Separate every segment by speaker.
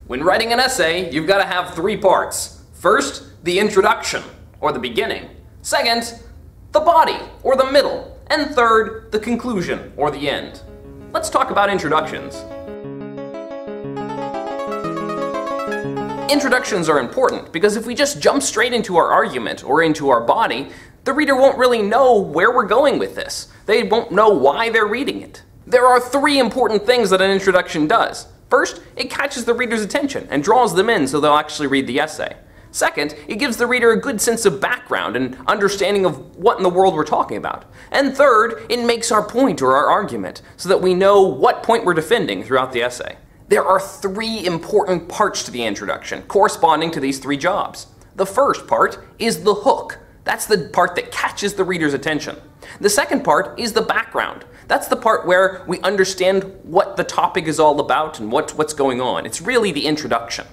Speaker 1: When writing an essay, you've got to have three parts. First, the introduction, or the beginning. Second, the body, or the middle. And third, the conclusion, or the end. Let's talk about introductions. Introductions are important because if we just jump straight into our argument or into our body, the reader won't really know where we're going with this. They won't know why they're reading it. There are three important things that an introduction does. First, it catches the reader's attention and draws them in so they'll actually read the essay. Second, it gives the reader a good sense of background and understanding of what in the world we're talking about. And third, it makes our point or our argument so that we know what point we're defending throughout the essay. There are three important parts to the introduction, corresponding to these three jobs. The first part is the hook. That's the part that catches the reader's attention. The second part is the background. That's the part where we understand what the topic is all about and what's going on. It's really the introduction.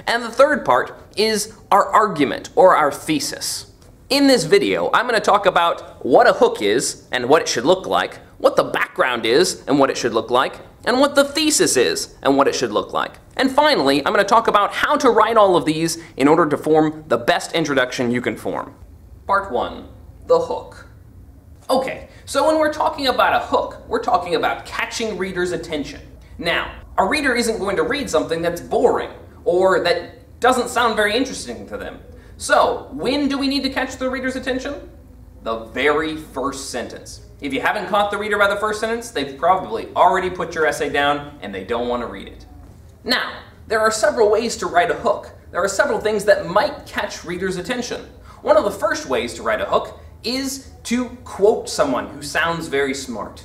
Speaker 1: And the third part is our argument or our thesis. In this video, I'm going to talk about what a hook is and what it should look like, what the background is and what it should look like, and what the thesis is and what it should look like. And finally, I'm going to talk about how to write all of these in order to form the best introduction you can form. Part 1. The hook. Okay, so when we're talking about a hook, we're talking about catching readers' attention. Now, a reader isn't going to read something that's boring or that doesn't sound very interesting to them. So, when do we need to catch the reader's attention? The very first sentence. If you haven't caught the reader by the first sentence, they've probably already put your essay down and they don't want to read it. Now, there are several ways to write a hook. There are several things that might catch readers' attention. One of the first ways to write a hook is to quote someone who sounds very smart.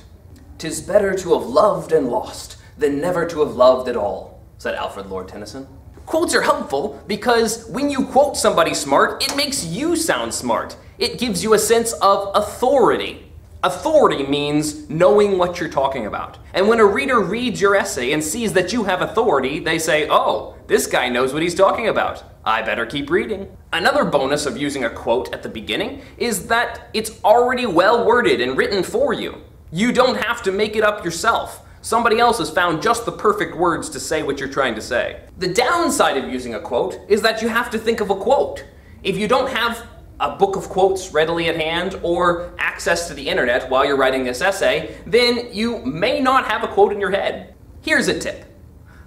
Speaker 1: "'Tis better to have loved and lost than never to have loved at all," said Alfred Lord Tennyson. Quotes are helpful because when you quote somebody smart, it makes you sound smart. It gives you a sense of authority. Authority means knowing what you're talking about. And when a reader reads your essay and sees that you have authority, they say, "Oh, this guy knows what he's talking about. I better keep reading." Another bonus of using a quote at the beginning is that it's already well worded and written for you. You don't have to make it up yourself. Somebody else has found just the perfect words to say what you're trying to say. The downside of using a quote is that you have to think of a quote. If you don't have a book of quotes readily at hand or access to the internet while you're writing this essay, then you may not have a quote in your head. Here's a tip.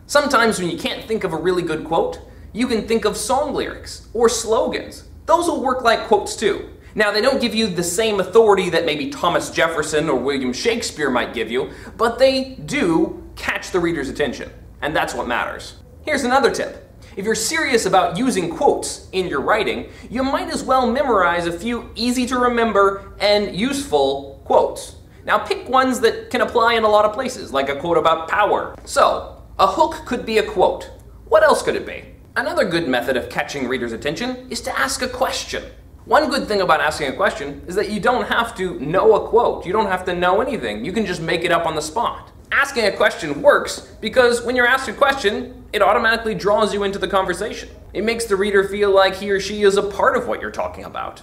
Speaker 1: Sometimes when you can't think of a really good quote, you can think of song lyrics or slogans. Those will work like quotes too. Now, they don't give you the same authority that maybe Thomas Jefferson or William Shakespeare might give you, but they do catch the reader's attention, and that's what matters. Here's another tip. If you're serious about using quotes in your writing, you might as well memorize a few easy to remember and useful quotes. Now, pick ones that can apply in a lot of places, like a quote about power. So, a hook could be a quote. What else could it be? Another good method of catching readers' attention is to ask a question. One good thing about asking a question is that you don't have to know a quote. You don't have to know anything. You can just make it up on the spot. Asking a question works because when you're asked a question, it automatically draws you into the conversation. It makes the reader feel like he or she is a part of what you're talking about.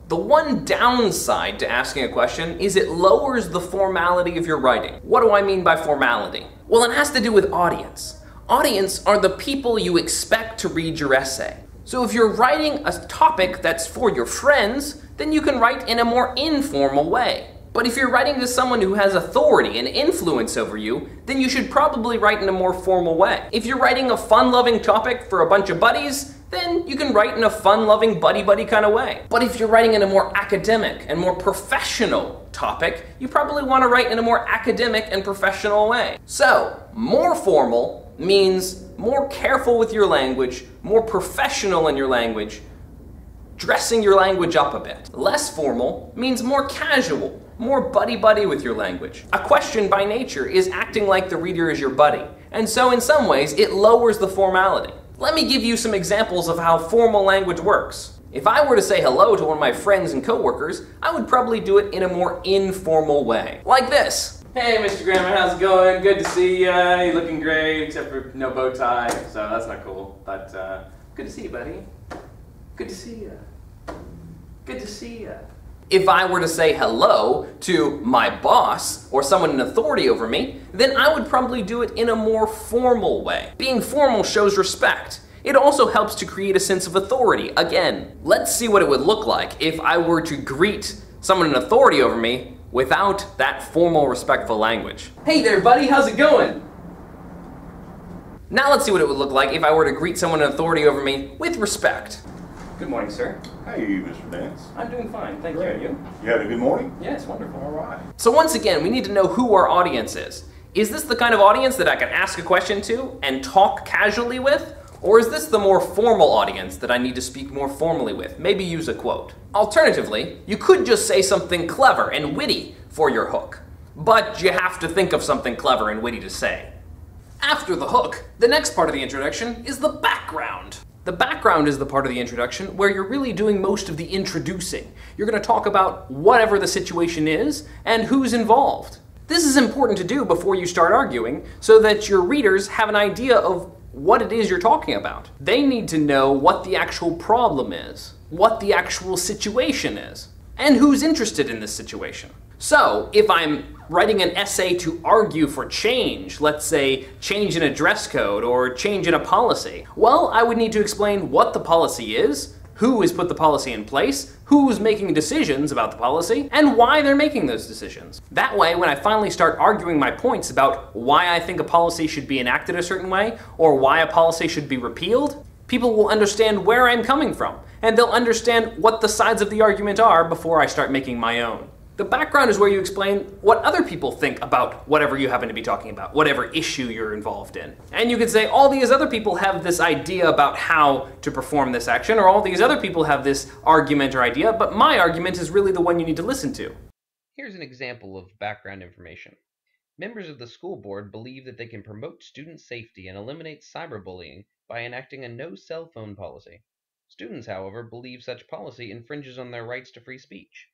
Speaker 1: The one downside to asking a question is it lowers the formality of your writing. What do I mean by formality? Well, it has to do with audience. Audience are the people you expect to read your essay. So if you're writing a topic that's for your friends, then you can write in a more informal way. But if you're writing to someone who has authority and influence over you, then you should probably write in a more formal way. If you're writing a fun-loving topic for a bunch of buddies, then you can write in a fun-loving buddy-buddy kind of way. But if you're writing in a more academic and more professional topic, you probably want to write in a more academic and professional way. So, more formal means more careful with your language, more professional in your language, dressing your language up a bit. Less formal means more casual, more buddy-buddy with your language. A question by nature is acting like the reader is your buddy, and so in some ways it lowers the formality. Let me give you some examples of how formal language works. If I were to say hello to one of my friends and coworkers, I would probably do it in a more informal way, like this. "Hey, Mr. Grammer, how's it going? Good to see ya. You're looking great, except for no bow tie, so that's not cool. But good to see you, buddy. Good to see ya. Good to see ya." If I were to say hello to my boss or someone in authority over me, then I would probably do it in a more formal way. Being formal shows respect. It also helps to create a sense of authority. Again, let's see what it would look like if I were to greet someone in authority over me without that formal, respectful language. Hey there, buddy, how's it going? Now let's see what it would look like if I were to greet someone in authority over me with respect. Good morning, sir.
Speaker 2: Hey, Mr. Nance.
Speaker 1: I'm doing fine, thank
Speaker 2: Great.
Speaker 1: you.
Speaker 2: You had a good morning?
Speaker 1: Yes, wonderful.
Speaker 2: All right.
Speaker 1: So once again, we need to know who our audience is. Is this the kind of audience that I can ask a question to and talk casually with? Or is this the more formal audience that I need to speak more formally with? Maybe use a quote. Alternatively, you could just say something clever and witty for your hook. But you have to think of something clever and witty to say. After the hook, the next part of the introduction is the background. The background is the part of the introduction where you're really doing most of the introducing. You're going to talk about whatever the situation is and who's involved. This is important to do before you start arguing so that your readers have an idea of what it is you're talking about. They need to know what the actual problem is, what the actual situation is, and who's interested in this situation. So, if I'm writing an essay to argue for change, let's say change in a dress code or change in a policy, well, I would need to explain what the policy is, who has put the policy in place, who's making decisions about the policy, and why they're making those decisions. That way, when I finally start arguing my points about why I think a policy should be enacted a certain way, or why a policy should be repealed, people will understand where I'm coming from, and they'll understand what the sides of the argument are before I start making my own. The background is where you explain what other people think about whatever you happen to be talking about, whatever issue you're involved in. And you could say, all these other people have this idea about how to perform this action, or all these other people have this argument or idea, but my argument is really the one you need to listen to.
Speaker 3: Here's an example of background information. Members of the school board believe that they can promote student safety and eliminate cyberbullying by enacting a no cell phone policy. Students, however, believe such policy infringes on their rights to free speech.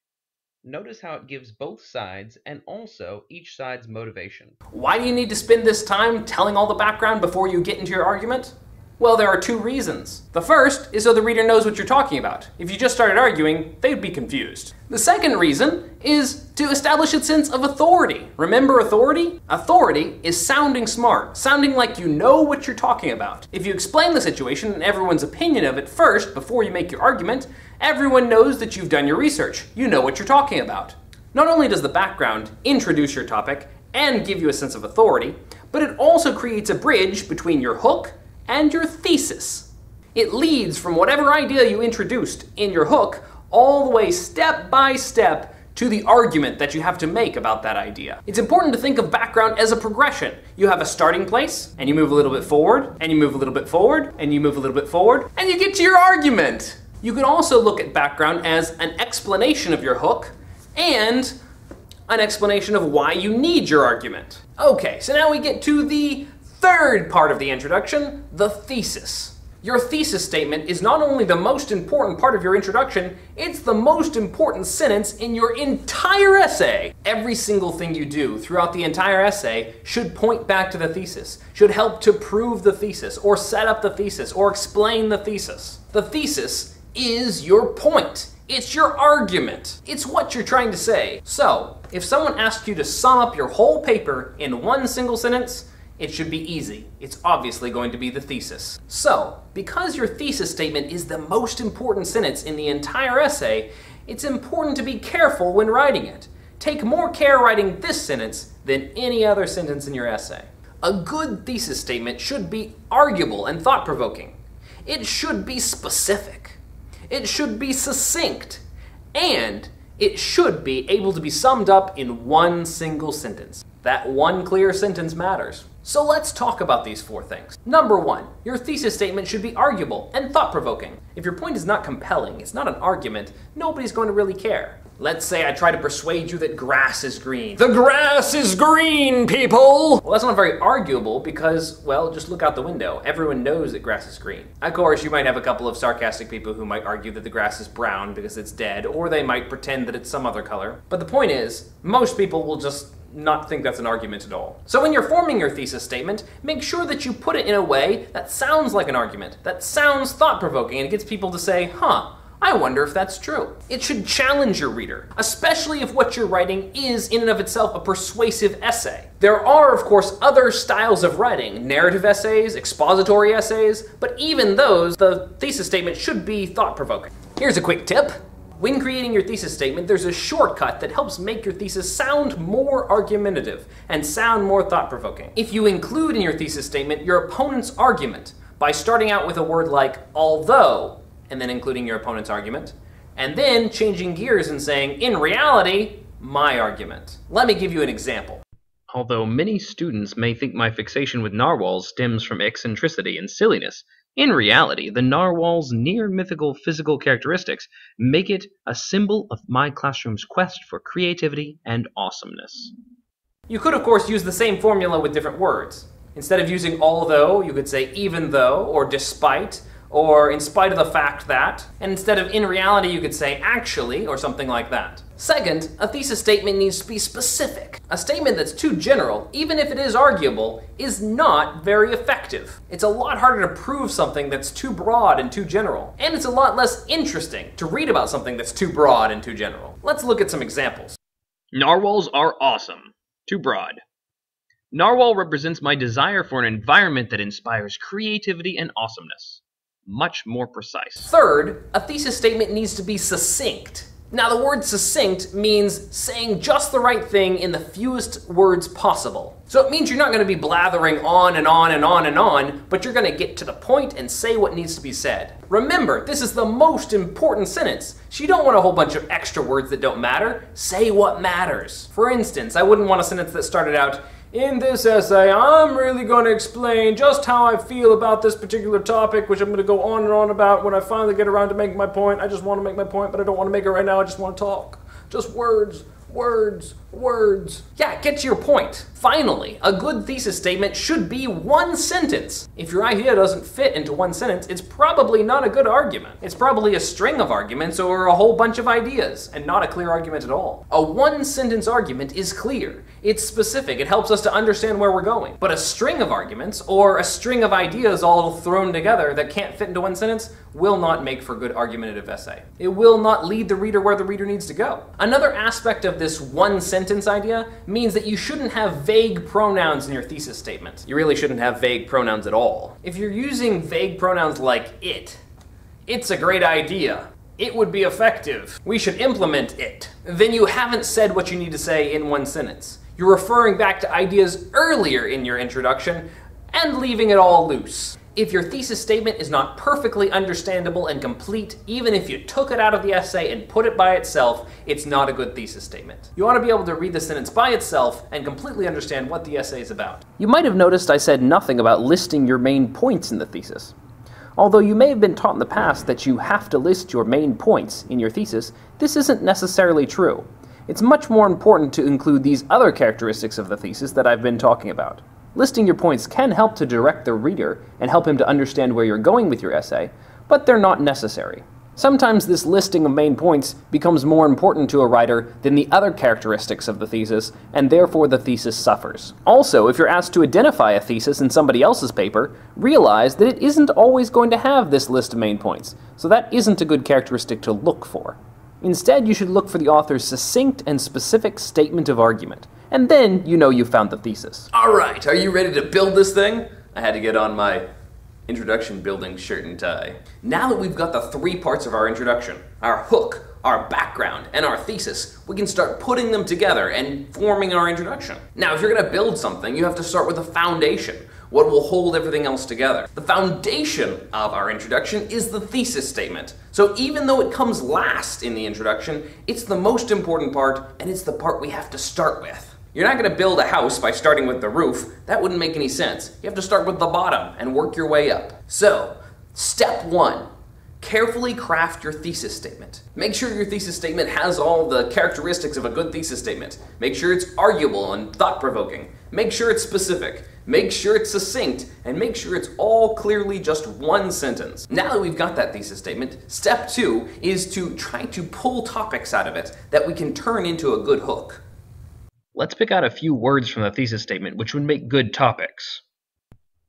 Speaker 3: Notice how it gives both sides and also each side's motivation.
Speaker 1: Why do you need to spend this time telling all the background before you get into your argument? Well, there are two reasons. The first is so the reader knows what you're talking about. If you just started arguing, they'd be confused. The second reason is to establish a sense of authority. Remember authority? Authority is sounding smart, sounding like you know what you're talking about. If you explain the situation and everyone's opinion of it first before you make your argument, everyone knows that you've done your research. You know what you're talking about. Not only does the background introduce your topic and give you a sense of authority, but it also creates a bridge between your hook and your thesis. It leads from whatever idea you introduced in your hook all the way step by step to the argument that you have to make about that idea. It's important to think of background as a progression. You have a starting place, and you move a little bit forward, and you move a little bit forward, and you move a little bit forward, and you get to your argument. You could also look at background as an explanation of your hook and an explanation of why you need your argument. Okay, so now we get to the third part of the introduction, the thesis. Your thesis statement is not only the most important part of your introduction, it's the most important sentence in your entire essay. Every single thing you do throughout the entire essay should point back to the thesis, should help to prove the thesis, or set up the thesis, or explain the thesis. The thesis is your point. It's your argument. It's what you're trying to say. So, if someone asks you to sum up your whole paper in one single sentence, it should be easy. It's obviously going to be the thesis. So, because your thesis statement is the most important sentence in the entire essay, it's important to be careful when writing it. Take more care writing this sentence than any other sentence in your essay. A good thesis statement should be arguable and thought-provoking. It should be specific. It should be succinct. And it should be able to be summed up in one single sentence. That one clear sentence matters. So let's talk about these four things. Number one, your thesis statement should be arguable and thought-provoking. If your point is not compelling, it's not an argument, nobody's going to really care. Let's say I try to persuade you that grass is green. The grass is green, people! Well, that's not very arguable because, well, just look out the window. Everyone knows that grass is green. Of course, you might have a couple of sarcastic people who might argue that the grass is brown because it's dead, or they might pretend that it's some other color. But the point is, most people will just not think that's an argument at all. So when you're forming your thesis statement, make sure that you put it in a way that sounds like an argument, that sounds thought-provoking, and it gets people to say, huh, I wonder if that's true. It should challenge your reader, especially if what you're writing is in and of itself a persuasive essay. There are, of course, other styles of writing, narrative essays, expository essays, but even those, the thesis statement should be thought-provoking. Here's a quick tip. When creating your thesis statement, there's a shortcut that helps make your thesis sound more argumentative and sound more thought-provoking. If you include in your thesis statement your opponent's argument by starting out with a word like although, and then including your opponent's argument, and then changing gears and saying, in reality, my argument. Let me give you an example.
Speaker 4: Although many students may think my fixation with narwhals stems from eccentricity and silliness, in reality, the narwhal's near-mythical physical characteristics make it a symbol of my classroom's quest for creativity and awesomeness.
Speaker 1: You could, of course, use the same formula with different words. Instead of using although, you could say even though, or despite, or in spite of the fact that, and instead of in reality, you could say actually, or something like that. Second, a thesis statement needs to be specific. A statement that's too general, even if it is arguable, is not very effective. It's a lot harder to prove something that's too broad and too general, and it's a lot less interesting to read about something that's too broad and too general. Let's look at some examples.
Speaker 4: Narwhals are awesome. Too broad. Narwhal represents my desire for an environment that inspires creativity and awesomeness. Much more precise.
Speaker 1: Third, a thesis statement needs to be succinct. Now, the word succinct means saying just the right thing in the fewest words possible. So it means you're not going to be blathering on and on and on and on, but you're going to get to the point and say what needs to be said. Remember, this is the most important sentence, so you don't want a whole bunch of extra words that don't matter. Say what matters. For instance, I wouldn't want a sentence that started out, in this essay, I'm really going to explain just how I feel about this particular topic, which I'm going to go on and on about when I finally get around to making my point. I just want to make my point, but I don't want to make it right now. I just want to talk. Just words, words, words. Yeah, get to your point. Finally, a good thesis statement should be one sentence. If your idea doesn't fit into one sentence, it's probably not a good argument. It's probably a string of arguments or a whole bunch of ideas, and not a clear argument at all. A one-sentence argument is clear. It's specific. It helps us to understand where we're going. But a string of arguments, or a string of ideas all thrown together that can't fit into one sentence, will not make for a good argumentative essay. It will not lead the reader where the reader needs to go. Another aspect of this one-sentence idea means that you shouldn't have vague pronouns in your thesis statement. You really shouldn't have vague pronouns at all. If you're using vague pronouns like it's a great idea, it would be effective, we should implement it, then you haven't said what you need to say in one sentence. You're referring back to ideas earlier in your introduction and leaving it all loose. If your thesis statement is not perfectly understandable and complete, even if you took it out of the essay and put it by itself, it's not a good thesis statement. You want to be able to read the sentence by itself and completely understand what the essay is about.
Speaker 4: You might have noticed I said nothing about listing your main points in the thesis. Although you may have been taught in the past that you have to list your main points in your thesis, this isn't necessarily true. It's much more important to include these other characteristics of the thesis that I've been talking about. Listing your points can help to direct the reader and help him to understand where you're going with your essay, but they're not necessary. Sometimes this listing of main points becomes more important to a writer than the other characteristics of the thesis, and therefore the thesis suffers. Also, if you're asked to identify a thesis in somebody else's paper, realize that it isn't always going to have this list of main points, so that isn't a good characteristic to look for. Instead, you should look for the author's succinct and specific statement of argument, and then you know you've found the thesis.
Speaker 1: All right, are you ready to build this thing? I had to get on my introduction building shirt and tie. Now that we've got the three parts of our introduction, our hook, our background, and our thesis, we can start putting them together and forming our introduction. Now, if you're going to build something, you have to start with a foundation. What will hold everything else together? The foundation of our introduction is the thesis statement. So even though it comes last in the introduction, it's the most important part, and it's the part we have to start with. You're not going to build a house by starting with the roof. That wouldn't make any sense. You have to start with the bottom and work your way up. So, step one, carefully craft your thesis statement. Make sure your thesis statement has all the characteristics of a good thesis statement. Make sure it's arguable and thought-provoking. Make sure it's specific. Make sure it's succinct, and make sure it's all clearly just one sentence. Now that we've got that thesis statement, step two is to try to pull topics out of it that we can turn into a good hook.
Speaker 4: Let's pick out a few words from the thesis statement which would make good topics.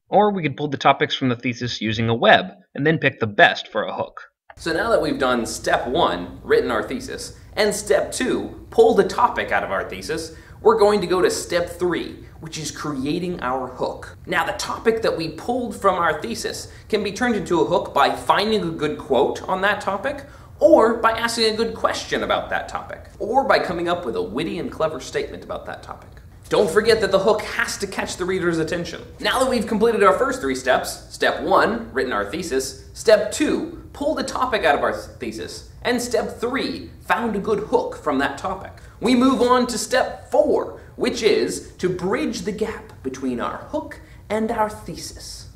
Speaker 4: Or we could pull the topics from the thesis using a web, and then pick the best for a hook.
Speaker 1: So now that we've done step 1, written our thesis, and step 2, pulled a topic out of our thesis, we're going to go to step 3, which is creating our hook. Now, the topic that we pulled from our thesis can be turned into a hook by finding a good quote on that topic, or by asking a good question about that topic, or by coming up with a witty and clever statement about that topic. Don't forget that the hook has to catch the reader's attention. Now that we've completed our first 3 steps, step 1, written our thesis, step 2, pulled a topic out of our thesis, and step 3, found a good hook from that topic, we move on to step 4, which is to bridge the gap between our hook and our thesis.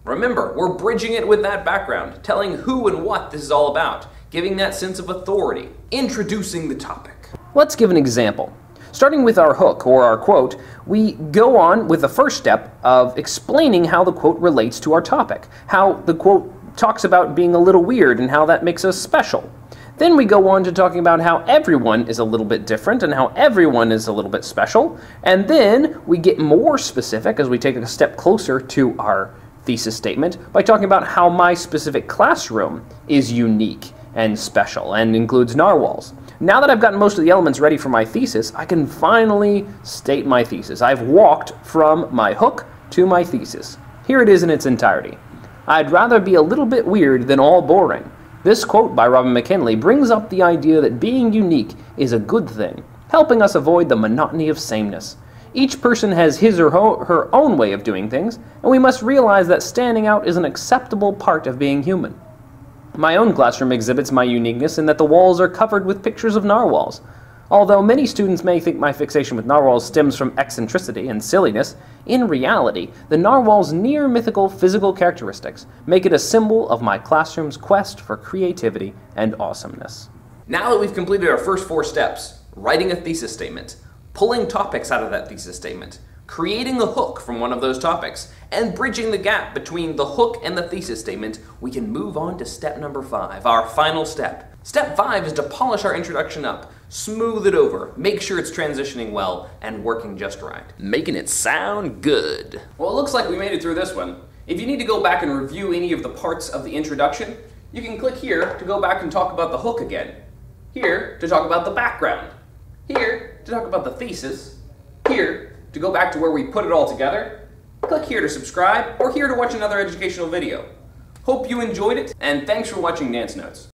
Speaker 1: Remember, we're bridging it with that background, telling who and what this is all about, giving that sense of authority, introducing the topic.
Speaker 4: Let's give an example. Starting with our hook, or our quote, we go on with the first step of explaining how the quote relates to our topic, how the quote talks about being a little weird and how that makes us special. Then we go on to talking about how everyone is a little bit different and how everyone is a little bit special. And then we get more specific as we take a step closer to our thesis statement by talking about how my specific classroom is unique and special and includes narwhals. Now that I've gotten most of the elements ready for my thesis, I can finally state my thesis. I've walked from my hook to my thesis. Here it is in its entirety. I'd rather be a little bit weird than all boring. This quote by Robin McKinley brings up the idea that being unique is a good thing, helping us avoid the monotony of sameness. Each person has his or her own way of doing things, and we must realize that standing out is an acceptable part of being human. My own classroom exhibits my uniqueness in that the walls are covered with pictures of narwhals. Although many students may think my fixation with narwhals stems from eccentricity and silliness, in reality, the narwhal's near-mythical physical characteristics make it a symbol of my classroom's quest for creativity and awesomeness.
Speaker 1: Now that we've completed our first 4 steps, writing a thesis statement, pulling topics out of that thesis statement, creating a hook from one of those topics, and bridging the gap between the hook and the thesis statement, we can move on to step number 5, our final step. Step 5 is to polish our introduction up, smooth it over, make sure it's transitioning well, and working just right. Making it sound good. Well, it looks like we made it through this one. If you need to go back and review any of the parts of the introduction, you can click here to go back and talk about the hook again. Here to talk about the background. Here to talk about the thesis. Here to go back to where we put it all together. Click here to subscribe, or here to watch another educational video. Hope you enjoyed it, and thanks for watching NanceNotes.